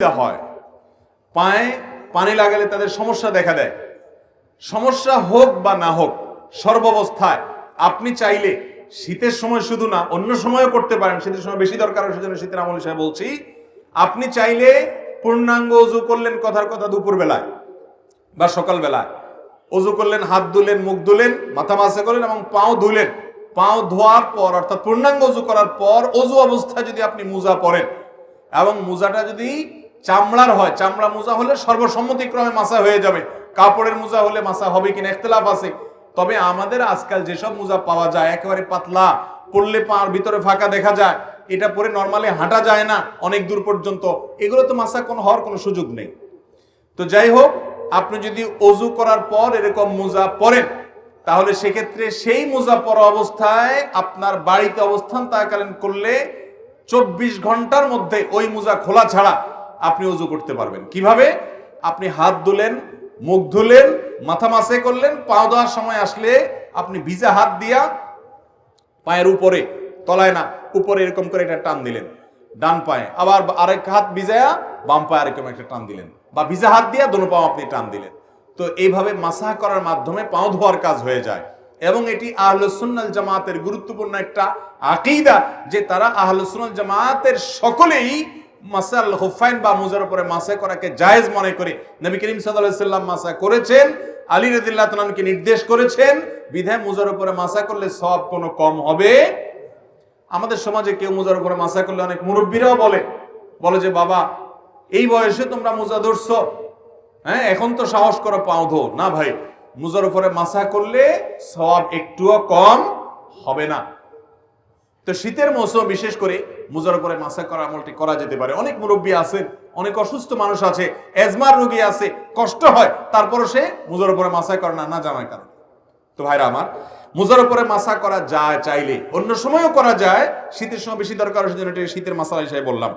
হয়, পায়ে পানি লাগালে তাদের সমস্যা দেখা দেয়। সমস্যা হোক বা না হোক, সর্বাবস্থায় আপনি চাইলে শীতের সময় শুধু না, অন্য সময়ও করতে পারেন। শীতের সময় বেশি দরকার, সেজন্য শীতের আমল হিসেবে বলছি। আপনি চাইলে পূর্ণাঙ্গ ওযু করলেন, কথার কথা দুপুর বেলায় বা সকাল বেলায় ওযু করলেন, হাত ধুলেন, মুখ ধুলেন, মাথা মাসে করলেন এবং পাও ধুলেন। পাও ধোয়ার পর অর্থাৎ পূর্ণাঙ্গ ওযু করার পর ওযু অবস্থায় যদি আপনি মোজা পরেন এবং মোজাটা যদি চামড়ার হয়, চামড়া মোজা হলে সর্বসম্মতিক্রমে মাসা হয়ে যাবে। কাপড়ের মোজা হলে মাসা হবে কিনা ইখতিলাফ আছে। তবে আমাদের আজকাল যেসব মোজা পাওয়া যায় একেবারে পাতলা, পরলে পার ভিতরে ফাঁকা দেখা যায়, এটা পরে নরমালি হাঁটা যায় না অনেক দূর পর্যন্ত, এগুলো তো মাসা হওয়ার কোনো সুযোগ নেই। তো যাই হোক, আপনি যদি ওযু করার পর এরকম মোজা পরেন তাহলে সেক্ষেত্রে সেই মোজা পরা অবস্থায় আপনার বাড়িতে অবস্থান থাকাকালীন করলে 24 ঘন্টার মধ্যে ওই মোজা খোলা ছাড়া আপনি ওযু করতে পারবেন। কিভাবে? আপনি হাত ধুলেন, মুখ ধুলেন, মাথা মাসে করলেন, পা ধোয়ার সময় আসলে আপনি ভিজা হাত দিয়া পায়ের উপরে, তলায় না, উপরে এরকম করে একটা টান দিলেন ডান পায়ে, আবার আরেক হাত ভিজায়া বাম পায়ে আরেকরকম একটা টান দিলেন, বা ভিজা হাত দিয়া দোনো পাও আপনি টান দিলেন। তো এইভাবে মাসাহ করার মাধ্যমে পাও ধোয়ার কাজ হয়ে যায়। এবং এটি আহলুস সুন্নাল জামাতের গুরুত্বপূর্ণ একটা আকীদা, যে তারা আহলুস সুন্নাল জামাতের সকলেই মাসাল খুফাইন বা মুজার উপরে মাসা করাকে জায়েজ মনে করে। নবী করিম সাল্লাল্লাহু আলাইহি সাল্লাম মাসা করেছেন, আলী রাদিয়াল্লাহু তাআলা কে নির্দেশ করেছেন, বিধায় মুজার উপরে মাসা করলে সওয়াব কোনো কম হবে। আমাদের সমাজে কেউ মুজার উপরে মাসা করলে অনেক মুরব্বীরাও বলে যে বাবা এই বয়সে তোমরা মুজা ধরছো, হ্যাঁ এখন তো সাহস করো পাও ধো। না ভাই, মুজার উপরে মাসা করলে সওয়াব একটুও কম হবে না। তো শীতের মৌসুম বিশেষ করে মুজার উপরে মাসা করা আমলটি করা যেতে পারে। অনেক মুরব্বী আছেন, অনেক অসুস্থ মানুষ আছে, এজমার রোগী আছে, কষ্ট হয়, তারপরও সে মুজার উপরে মাসা করে না জানার কারণে। তো ভাইরা আমার, মুজার উপরে মাসা করা যায় চাইলে, অন্য সময়ও করা যায়, শীতের সময় বেশি দরকার, সেজন্য শীতের মাসালা হিসেবে বললাম।